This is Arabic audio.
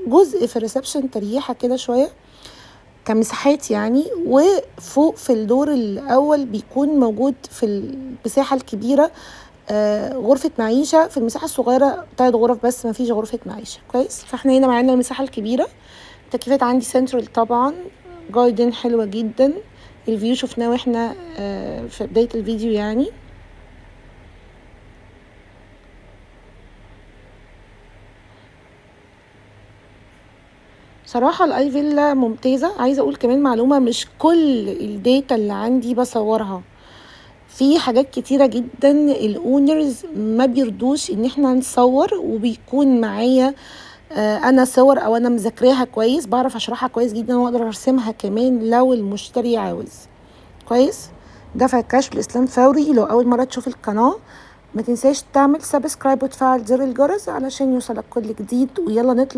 جزء في الريسبشن تريحه كده شويه كمساحات يعني، وفوق في الدور الاول بيكون موجود في المساحه الكبيره غرفه معيشه، في المساحه الصغيره 3 غرف بس، ما فيش غرفه معيشه. كويس. فاحنا هنا معانا المساحه الكبيره. التكييفات عندي سنترال طبعا، جاردن حلوه جدا. الفيو شفناه واحنا في بدايه الفيديو يعني. صراحة الاي فيلا ممتازة. عايزة اقول كمان معلومة، مش كل الداتا اللي عندي بصورها، في حاجات كتيرة جدا الاونرز ما بيرضوش ان احنا نصور، وبيكون معايا انا صور او انا مذاكراها كويس، بعرف اشرحها كويس جدا واقدر ارسمها كمان لو المشتري عاوز. كويس. دفع الكاش بالاسلام فوري. لو اول مرة تشوف القناة ما تنساش تعمل سبسكرايب وتفعل زر الجرس علشان يوصلك كل جديد. ويلا نطلع